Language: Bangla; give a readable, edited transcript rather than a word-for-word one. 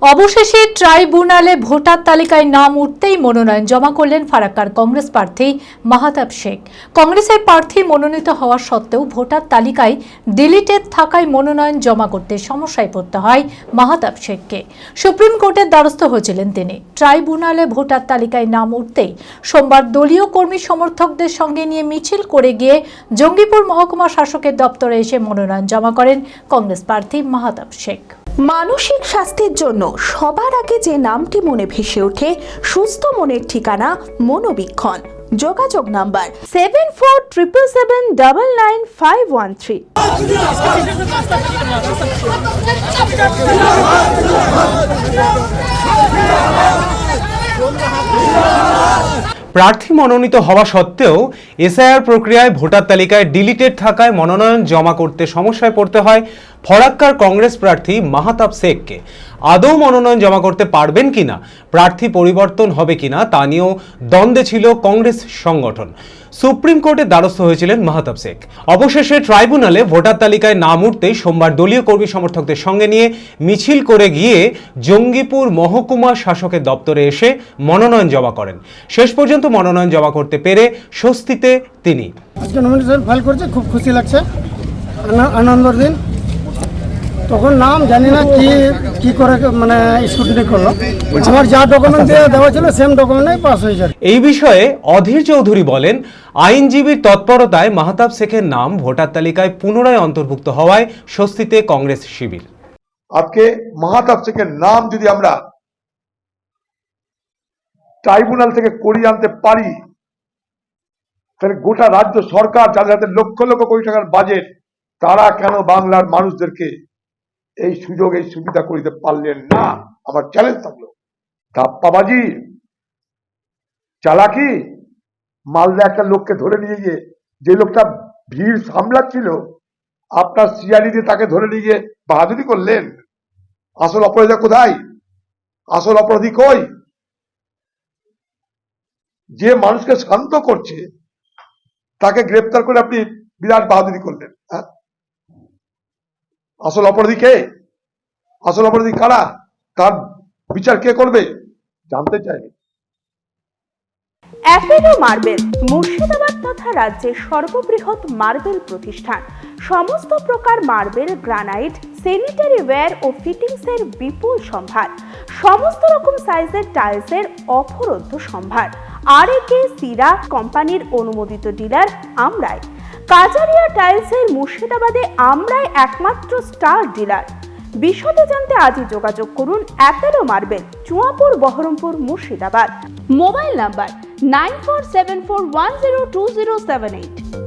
অবশেষে ট্রাইব্যুনালে ভোটার তালিকায় নাম উঠতেই মনোনয়ন জমা করলেন ফারাক্কার কংগ্রেস প্রার্থী মাহতাব শেখ। কংগ্রেসের প্রার্থী মনোনীত হওয়া সত্ত্বেও ভোটার তালিকায় ডিলিটেড থাকায় মনোনয়ন জমা করতে সমস্যায় পড়তে হয় মাহতাব শেখকে। সুপ্রিম কোর্টের দ্বারস্থ হয়েছিলেন তিনি। ট্রাইব্যুনালে ভোটার তালিকায় নাম উঠতেই সোমবার দলীয় কর্মী সমর্থকদের সঙ্গে নিয়ে মিছিল করে গিয়ে জঙ্গিপুর মহকুমা শাসকের দপ্তরে এসে মনোনয়ন জমা করেন কংগ্রেস প্রার্থী মাহতাব শেখ। মানসিক স্বাস্থ্যের জন্য সবার আগে যে নামটি মনে ভেসে ওঠে সুস্থ মনের ঠিকানা মনোবীক্ষণ। যোগাযোগ নাম্বার 7477799513। প্রার্থী মনোনীত হওয়া সত্ত্বেও এসআইআর প্রক্রিয়ায় ভোটার তালিকায় ডিলিটেড থাকায় মনোনয়ন জমা করতে সমস্যায় পড়তে হয় ফরাক্কার কংগ্রেস প্রার্থী মাহতাব শেখকে। আদৌ মনোনয়ন জমা করতে পারবেন কিনা, প্রার্থী পরিবর্তন হবে কিনা তা নিয়েও দ্বন্দ্বে ছিল কংগ্রেস সংগঠন। সুপ্রিম কোর্টের দ্বারস্থ হয়েছিলেন মাহতাব শেখ। অবশেষে ট্রাইব্যুনালে ভোটার তালিকায় নাম উঠতেই সোমবার দলীয় কর্মী সমর্থকদের সঙ্গে নিয়ে মিছিল করে গিয়ে জঙ্গিপুর মহকুমা শাসকের দপ্তরে এসে মনোনয়ন জমা করেন। শেষ পর্যন্ত মনোনয়ন জমা করতে পেরে স্বস্তিতে তিনি। আজকে নমিনেশন ফাইল করছে, খুব খুশি লাগছে, আনন্দের দিন। তখন নাম জানি না কি করে মানে স্কুটিনি করলো, আমার যা ডকুমেন্ট দেওয়া ছিল সেম ডকুমেন্টে পাস হয়েছে। এই বিষয়ে অধীর চৌধুরী বলেন, আইনজীবীর তৎপরতায় মাহতাব শেখের নাম ভোটার তালিকায় পুনরায় অন্তর্ভুক্ত হওয়ায় স্বস্তিতে কংগ্রেস শিবির। আজকে মাহতাব শেখের নাম যদি আমরা ট্রাইব্যুনাল থেকে করিয়ে আনতে পারি, তাহলে গোটা রাজ্য সরকার যাদের হাতে লক্ষ লক্ষ কোটি টাকার বাজেট, তারা কেন বাংলার মানুষদেরকে এই সুযোগ এই সুবিধা করিতে পারলেন না? আমার চ্যালেঞ্জ থাকলো। ধাপ্পাবাজি, চালাকি, মালদা একটা লোককে ধরে নিয়ে গিয়ে, যে লোকটা ভিড় সামলাচ্ছিল, আপনার সিআইডি দিয়ে তাকে ধরে নিয়ে গিয়ে বাহাদুরি করলেন। আসল অপরাধী কোথায়? আসল অপরাধী কই? যে মানুষকে শান্ত করছে তাকে গ্রেপ্তার করে আপনি বিরাট বাহাদুরি করলেন। আসল অপরাধী কে? আসল অপরাধী কারা? তার বিচার কে করবে? জানতে চাই। অ্যাপেলো মার্বেল মুর্শিদাবাদ তথা রাজ্যের সর্ববৃহৎ মার্বেল প্রতিষ্ঠান। সমস্ত প্রকার মার্বেল, গ্রানাইট, স্যানিটারি ওয়্যার ও ফিটিংসের বিপুল সম্ভার। সমস্ত রকম সাইজের টাইলসের অফুরন্ত সম্ভার। আর.এ.কে সিরা কোম্পানির অনুমোদিত ডিলার আমরাই। কাজারিয়া টাইলসের মুর্শিদাবাদে আমরাই একমাত্র স্টার ডিলার। বিশদে জানতে আজই যোগাযোগ করুন Apollo marble, Chuapur, Baharampur, Murshidabad. Mobile number 9474102078।